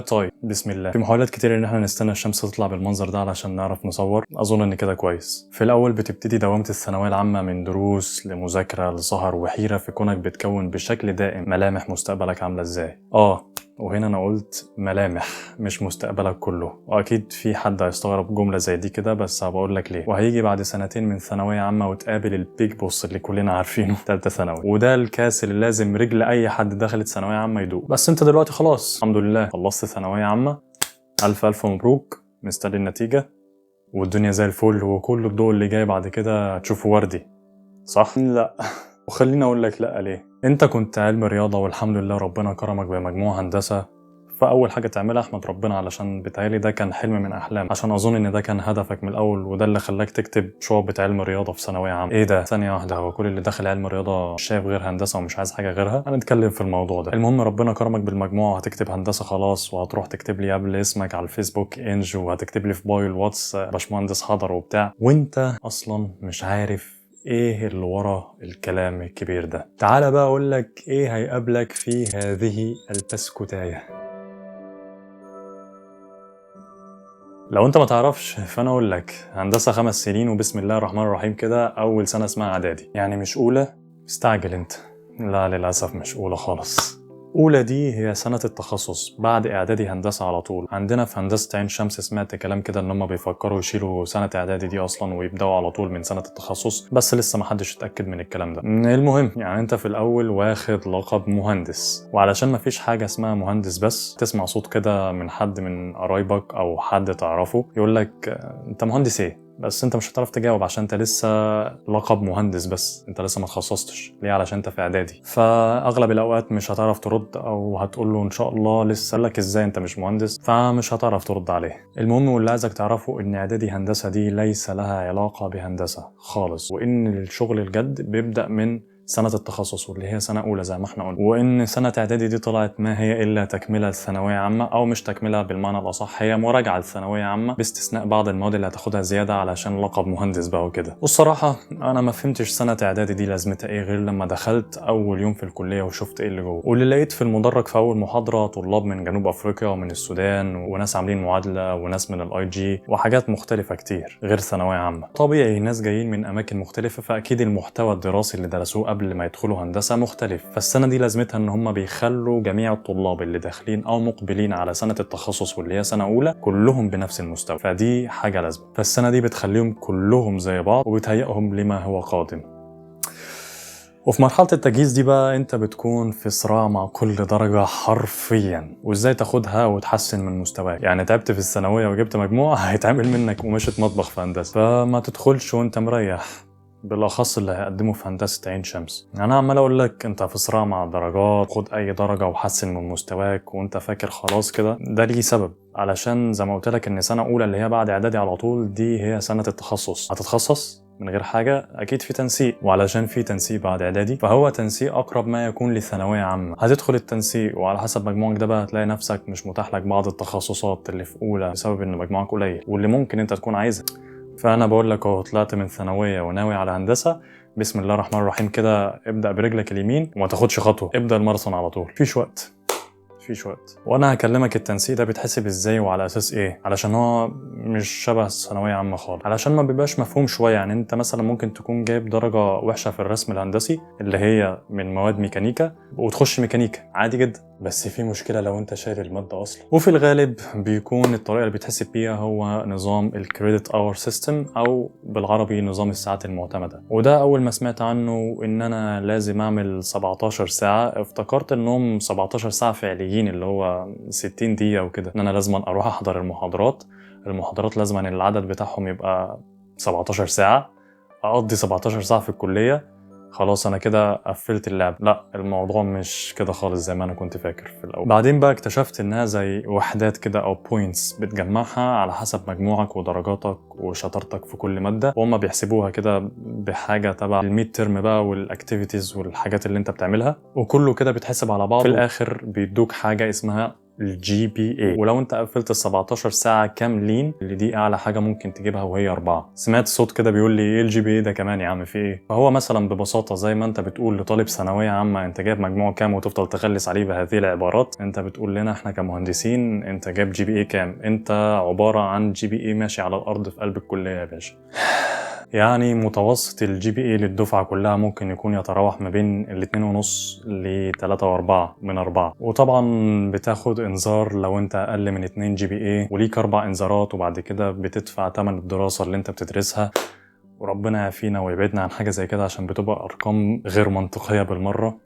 طيب بسم الله. في محاولات كتير ان احنا نستنى الشمس تطلع بالمنظر ده علشان نعرف نصور. اظن ان كده كويس. في الاول بتبتدي دوامة الثانوية العامة من دروس لمذاكرة لسهر وحيرة في كونك بتكون بشكل دائم ملامح مستقبلك عاملة ازاي. وهنا انا قلت ملامح مش مستقبلك كله، واكيد في حد هيستغرب جملة زي دي كده، بس هبقول لك ليه. وهيجي بعد سنتين من ثانوية عامة وتقابل البيج بوس اللي كلنا عارفينه ثالثة ثانوي، وده الكاس اللي لازم رجل اي حد دخلت ثانوية عامة يدوق. بس انت دلوقتي خلاص الحمد لله خلصت ثانوية عامة، الف الف مبروك، مستني النتيجة والدنيا زي الفل، وكل الضوء اللي جاي بعد كده تشوفه وردي، صح؟ لا. وخليني اقول لك لا ليه. انت كنت علم رياضه والحمد لله ربنا كرمك بمجموع هندسه، فاول حاجه تعملها احمد ربنا، علشان بيتهيألي ده كان حلم من احلامك، عشان اظن ان ده كان هدفك من الاول، وده اللي خلاك تكتب شعبة علم رياضه في ثانويه عامه. ايه ده؟ ثانيه واحده، هو كل اللي داخل علم رياضه مش شايف غير هندسه ومش عايز حاجه غيرها؟ هنتكلم في الموضوع ده. المهم ربنا كرمك بالمجموع وهتكتب هندسه خلاص، وهتروح تكتب لي قبل اسمك على الفيسبوك انج، وهتكتب لي في بايو الواتس باشمهندس حضر وبتاع، وانت اصلا مش عارف ايه اللي ورا الكلام الكبير ده. تعال بقى اقول لك ايه هيقابلك في هذه البسكوتايه. لو انت ما تعرفش فانا اقول لك، هندسه 5 سنين وبسم الله الرحمن الرحيم كده، اول سنه اسمها اعدادي، يعني مش اولى. استعجل انت. لا للاسف مش اولى خالص. اولى دي هي سنه التخصص بعد اعدادي هندسه على طول. عندنا في هندسه عين شمس سمعت كلام كده ان هم بيفكروا يشيلوا سنه اعدادي دي اصلا ويبداوا على طول من سنه التخصص، بس لسه ما حدش اتاكد من الكلام ده. المهم يعني انت في الاول واخد لقب مهندس، وعلشان ما فيش حاجه اسمها مهندس بس، تسمع صوت كده من حد من قرايبك او حد تعرفه يقول لك انت مهندس ايه، بس انت مش هتعرف تجاوب عشان انت لسه لقب مهندس بس، انت لسه ما تخصصتش ليه علشان انت في اعدادي. فاغلب الاوقات مش هتعرف ترد، او هتقول له ان شاء الله لسه، لك ازاي انت مش مهندس، فمش هتعرف ترد عليه. المهم واللي عايزك تعرفه ان اعدادي هندسه دي ليس لها علاقه بهندسه خالص، وان الشغل الجد بيبدا من سنة التخصص واللي هي سنة أولى زي ما احنا قلنا، وإن سنة إعدادي دي طلعت ما هي إلا تكملة لثانوية عامة، أو مش تكملة بالمعنى الأصح، هي مراجعة لثانوية عامة باستثناء بعض المواد اللي هتاخدها زيادة علشان لقب مهندس بقى وكده. والصراحة أنا ما فهمتش سنة إعدادي دي لازمتها إيه غير لما دخلت أول يوم في الكلية وشفت إيه اللي جوه، واللي لقيت في المدرج في أول محاضرة طلاب من جنوب أفريقيا ومن السودان وناس عاملين معادلة وناس من الأي جي وحاجات مختلفة كتير غير ثانوية عامة. طبيعي ناس جايين من أماكن مختلفة، فأكيد المحتوى الدراسي اللي درسوه قبل ما يدخلوا هندسة مختلف. فالسنة دي لازمتها ان هم بيخلوا جميع الطلاب اللي داخلين او مقبلين على سنة التخصص واللي هي سنة اولى كلهم بنفس المستوى، فدي حاجة لازمة. فالسنة دي بتخليهم كلهم زي بعض وبتهيئهم لما هو قادم. وفي مرحلة التجهيز دي بقى انت بتكون في صراع مع كل درجة حرفيا، وازاي تاخدها وتحسن من مستواك. يعني تعبت في الثانوية وجبت مجموعة هيتعمل منك قماشة مطبخ في هندسة، فما تدخلش وانت مريح، بالاخص اللي هيقدمه في هندسه عين شمس. انا عمال اقول لك انت في صراع مع الدرجات، خد اي درجه وحسن من مستواك وانت فاكر خلاص كده. ده ليه سبب، علشان زي ما قلت لك ان سنه اولى اللي هي بعد اعدادي على طول دي هي سنه التخصص. هتتخصص من غير حاجه، اكيد في تنسيق، وعلشان في تنسيق بعد اعدادي فهو تنسيق اقرب ما يكون لثانويه عامه. هتدخل التنسيق وعلى حسب مجموعك ده بقى هتلاقي نفسك مش متاح لك بعض التخصصات اللي في اولى بسبب ان مجموعك قليل واللي ممكن انت تكون عايزها. فانا بقول لك اهو، طلعت من ثانويه وناوي على هندسه، بسم الله الرحمن الرحيم كده ابدا برجلك اليمين وما تاخدش خطوه، ابدا الماراثون على طول، فيش وقت. وانا هكلمك التنسيق ده بيتحسب ازاي وعلى اساس ايه، علشان هو مش شبه الثانويه عامه خالص، علشان ما بيبقاش مفهوم شويه. يعني انت مثلا ممكن تكون جايب درجه وحشه في الرسم الهندسي اللي هي من مواد ميكانيكا وتخش ميكانيكا عادي جدا، بس في مشكله لو انت شايل الماده اصلا. وفي الغالب بيكون الطريقه اللي بيتحسب بيها هو نظام الكريدت اور سيستم، او بالعربي نظام الساعات المعتمده. وده اول ما سمعت عنه ان انا لازم اعمل 17 ساعه، افتكرت انهم 17 ساعه فعليين اللي هو 60 دقيقه وكده، ان انا لازم اروح احضر المحاضرات لازم ان العدد بتاعهم يبقى 17 ساعه، اقضي 17 ساعه في الكليه، خلاص انا كده قفلت اللعب. لا، الموضوع مش كده خالص زي ما انا كنت فاكر في الاول. بعدين بقى اكتشفت انها زي وحدات كده او بوينتس بتجمعها على حسب مجموعك ودرجاتك وشطارتك في كل ماده، وهم بيحسبوها كده بحاجه تبع الميد ترم بقى والاكتيفيتيز والحاجات اللي انت بتعملها، وكله كده بيتحسب على بعض. في الاخر بيدوك حاجه اسمها الGPA. ولو انت قفلت ال 17 ساعة كاملين اللي دي اعلى حاجة ممكن تجيبها وهي 4. سمعت صوت كده بيقول لي ايه الGPA ده كمان يا عم في ايه؟ فهو مثلا ببساطة زي ما انت بتقول لطالب ثانوية عامة انت جايب مجموع كام وتفضل تغلس عليه بهذه العبارات، انت بتقول لنا احنا كمهندسين انت جايب GPA كام؟ انت عبارة عن GPA ماشي على الارض في قلب الكلية يا باشا. يعني متوسط الGPA للدفعة كلها ممكن يكون يتراوح ما بين 2.5 ل 3.4 من 4. وطبعا بتاخد انذار لو انت اقل من 2 GPA وليك 4 انذارات، وبعد كده بتدفع ثمن الدراسة اللي انت بتدرسها. وربنا يعافينا ويبعدنا عن حاجة زي كده عشان بتبقى ارقام غير منطقية بالمرة،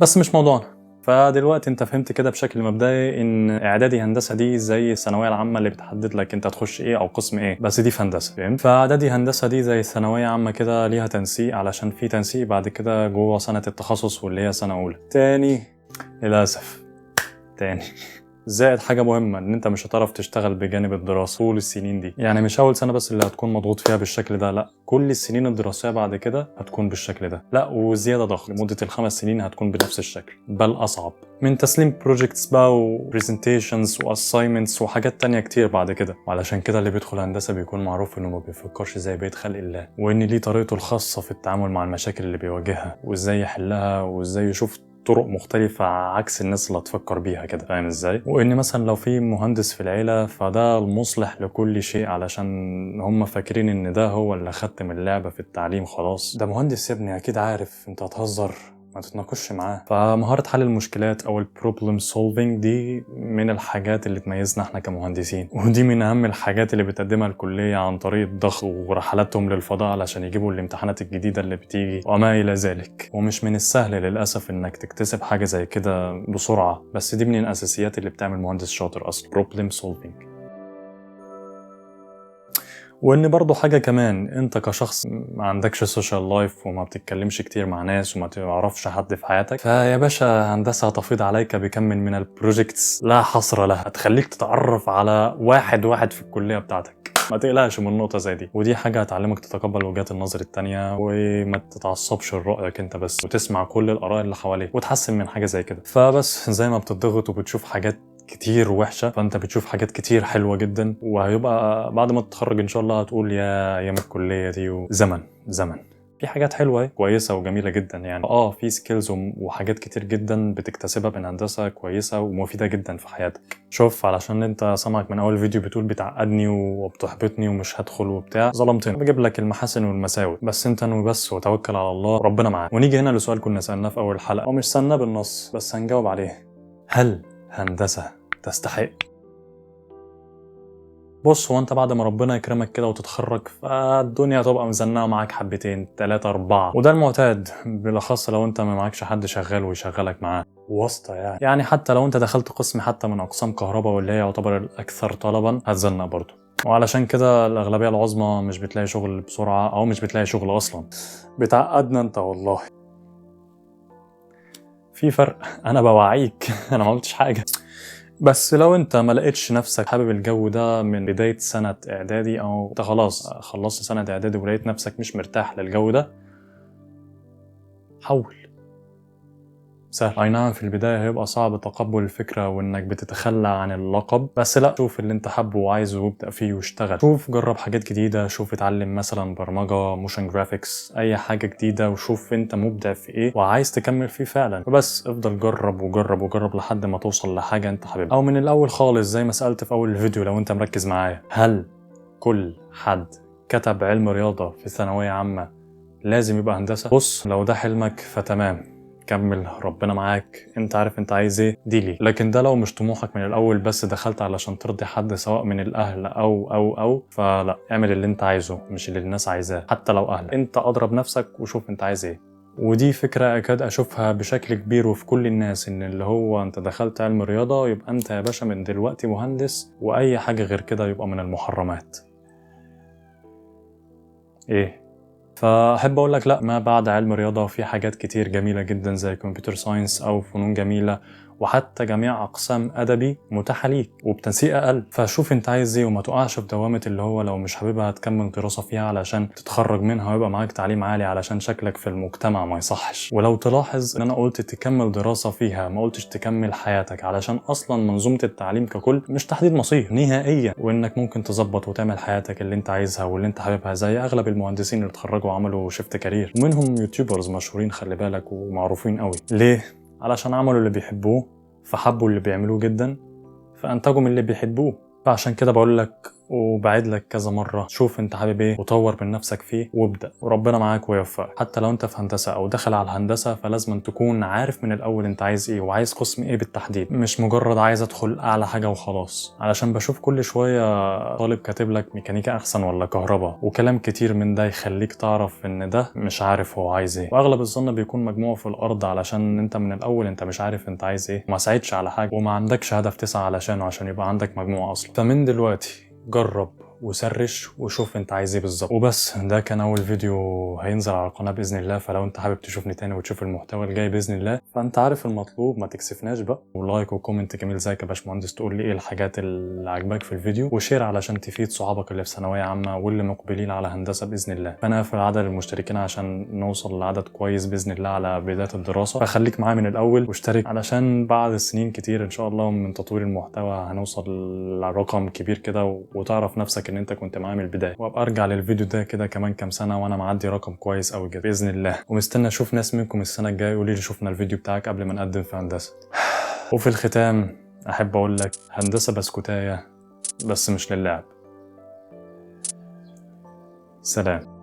بس مش موضوعنا. فدلوقتي انت فهمت كده بشكل مبدئي ان اعدادي هندسه دي زي الثانويه العامه اللي بتحدد لك انت تخش ايه او قسم ايه، بس دي في هندسه، فهمت؟ فاعدادي هندسه دي زي الثانويه عامه كده ليها تنسيق، علشان في تنسيق بعد كده جوه سنه التخصص واللي هي سنه اولى. تاني للاسف تاني زائد حاجة مهمة ان انت مش هتعرف تشتغل بجانب الدراسة طول السنين دي. يعني مش اول سنة بس اللي هتكون مضغوط فيها بالشكل ده، لا كل السنين الدراسية بعد كده هتكون بالشكل ده، لا وزيادة ضغط لمدة ال5 سنين هتكون بنفس الشكل بل اصعب، من تسليم بروجكتس بقى وبرزنتيشنز واساينمنتس وحاجات تانية كتير بعد كده. وعلشان كده اللي بيدخل هندسة بيكون معروف انه ما بيفكرش زي بقية خلق الله، وان ليه طريقته الخاصة في التعامل مع المشاكل اللي بيواجهها وازاي يحلها وازاي يشوف طرق مختلفة عكس الناس اللي هتفكر بيها كده، فاهم ازاي؟ وان مثلا لو في مهندس في العيلة فده المصلح لكل شيء، علشان هم فاكرين ان ده هو اللي ختم اللعبة في التعليم خلاص. ده مهندس يا ابني اكيد عارف، انت هتهزر ما تتناقش معاه. فمهارة حل المشكلات او البروبلم سولفينج دي من الحاجات اللي تميزنا احنا كمهندسين، ودي من اهم الحاجات اللي بتقدمها الكلية عن طريق الضغط ورحلاتهم للفضاء علشان يجيبوا الامتحانات الجديدة اللي بتيجي وما الى ذلك. ومش من السهل للاسف انك تكتسب حاجة زي كده بسرعة، بس دي من الاساسيات اللي بتعمل مهندس شاطر اصلا، بروبلم سولفينج. وان برضو حاجة كمان، انت كشخص ما عندكش سوشيال لايف وما بتتكلمش كتير مع ناس وما تعرفش حد في حياتك، فيا باشا هندسة هتفيض عليك بكم من البروجيكتس لا حصر لها، هتخليك تتعرف على واحد في الكلية بتاعتك. ما تقلقش من نقطة زي دي، ودي حاجة هتعلمك تتقبل وجهات النظر التانية وما تتعصبش لرأيك انت بس، وتسمع كل الآراء اللي حواليك وتحسن من حاجة زي كده. فبس زي ما بتضغط وبتشوف حاجات كتير وحشة، فانت بتشوف حاجات كتير حلوة جدا، وهيبقى بعد ما تتخرج ان شاء الله هتقول يا ايام الكلية دي وزمن في حاجات حلوة كويسة وجميلة جدا. يعني في سكيلز وحاجات كتير جدا بتكتسبها من هندسة كويسة ومفيدة جدا في حياتك. شوف، علشان انت سامعك من اول فيديو بتقول بتعقدني وبتحبطني ومش هدخل وبتاع، ظلمتني. بجيب لك المحاسن والمساوئ، بس انت انوي بس وتوكل على الله ربنا معاك. ونيجي هنا لسؤال كنا سألناه في اول حلقة، ومش سألناه بالنص بس هنجاوب عليه: هل هندسة تستحق؟ بص، هو انت بعد ما ربنا يكرمك كده وتتخرج فالدنيا هتبقى مزنقه معاك حبتين 3 4، وده المعتاد بالاخص لو انت ما معكش حد شغال ويشغلك معاه واسطه. يعني حتى لو انت دخلت قسم حتى من اقسام كهرباء واللي هي يعتبر الاكثر طلبا هتزنق برضه. وعلشان كده الاغلبيه العظمى مش بتلاقي شغل بسرعه او مش بتلاقي شغل اصلا. بتعقدنا انت والله. في فرق، انا بوعيك انا ما عملتش حاجه. بس لو انت ما لقيتش نفسك حابب الجو ده من بداية سنة اعدادي، او انت خلاص خلصت سنة اعدادي ولقيت نفسك مش مرتاح للجو ده، حول. سهل، اي نعم في البداية هيبقى صعب تقبل الفكرة وانك بتتخلى عن اللقب، بس لا، شوف اللي انت حابه وعايزه وابدأ فيه واشتغل. شوف، جرب حاجات جديدة، شوف اتعلم مثلا برمجة، موشن جرافيكس، اي حاجة جديدة، وشوف انت مبدع في ايه وعايز تكمل فيه فعلا. وبس افضل جرب وجرب وجرب لحد ما توصل لحاجة انت حاببها. او من الاول خالص زي ما سألت في اول الفيديو لو انت مركز معايا: هل كل حد كتب علم رياضة في ثانوية عامة لازم يبقى هندسة؟ بص، لو ده حلمك فتمام، كمل ربنا معاك، انت عارف انت عايز ايه دي ليه. لكن ده لو مش طموحك من الاول بس دخلت علشان ترضي حد سواء من الاهل او فلا، اعمل اللي انت عايزه مش اللي الناس عايزاه. حتى لو اهلك، انت اضرب نفسك وشوف انت عايز ايه. ودي فكرة أكاد أشوفها بشكل كبير وفي كل الناس، إن اللي هو أنت دخلت علم رياضة يبقى أنت يا باشا من دلوقتي مهندس، وأي حاجة غير كده يبقى من المحرمات. إيه؟ فأحب أقول لك لأ، ما بعد علم رياضة في حاجات كتير جميلة جدا زي كمبيوتر ساينس أو فنون جميلة، وحتى جميع اقسام ادبي متاحه ليك وبتنسيق اقل. فشوف انت عايز ايه وما تقعش في دوامه اللي هو لو مش حاببها هتكمل دراسه فيها علشان تتخرج منها ويبقى معاك تعليم عالي علشان شكلك في المجتمع ما يصحش. ولو تلاحظ ان انا قلت تكمل دراسه فيها ما قلتش تكمل حياتك، علشان اصلا منظومه التعليم ككل مش تحديد مصير نهائيا، وانك ممكن تظبط وتعمل حياتك اللي انت عايزها واللي انت حاببها زي اغلب المهندسين اللي اتخرجوا وعملوا شيفت كارير، ومنهم يوتيوبرز مشهورين خلي بالك ومعروفين قوي. ليه؟ علشان عملوا اللي بيحبوه فحبوا اللي بيعملوه جدا فانتجوا من اللي بيحبوه. فعشان كده بقول لك وبعد لك كذا مرة، شوف انت حابب ايه وطور من نفسك فيه وابدأ، وربنا معاك ويوفقك. حتى لو انت في هندسة او داخل على الهندسة فلازم تكون عارف من الاول انت عايز ايه وعايز قسم ايه بالتحديد، مش مجرد عايز ادخل اعلى حاجة وخلاص. علشان بشوف كل شوية طالب كاتب لك ميكانيكا احسن ولا كهرباء وكلام كتير من ده يخليك تعرف ان ده مش عارف هو عايز ايه، واغلب الظن بيكون مجموعه في الارض علشان انت من الاول انت مش عارف انت عايز ايه وما سعيتش على حاجة وما عندكش هدف تسعى علشانه عشان يبقى عندك مجموعة اصلا. فمن دلوقتي جرب وسرش وشوف انت عايز ايه بالظبط. وبس ده كان اول فيديو هينزل على القناه باذن الله، فلو انت حابب تشوفني تاني وتشوف المحتوى الجاي باذن الله فانت عارف المطلوب، ما تكسفناش بقى، ولايك وكومنت جميل زيك يا باشمهندس تقول لي ايه الحاجات اللي عجباك في الفيديو، وشير علشان تفيد صحابك اللي في ثانويه عامه واللي مقبلين على هندسه باذن الله. فانا في عدد المشتركين عشان نوصل لعدد كويس باذن الله على بدايه الدراسه، فخليك معايا من الاول واشترك علشان بعد سنين كتير ان شاء الله من تطوير المحتوى هنوصل لرقم كبير كده وتعرف نفسك ان انت كنت معايا من البدايه، وابقى ارجع للفيديو ده كده كمان كام سنه وانا معدي رقم كويس قوي كده باذن الله. ومستني اشوف ناس منكم السنه الجايه يقولوا لي شفنا الفيديو بتاعك قبل ما نقدم في هندسه. وفي الختام احب اقول لك هندسه بسكوتايه بس مش للعب. سلام.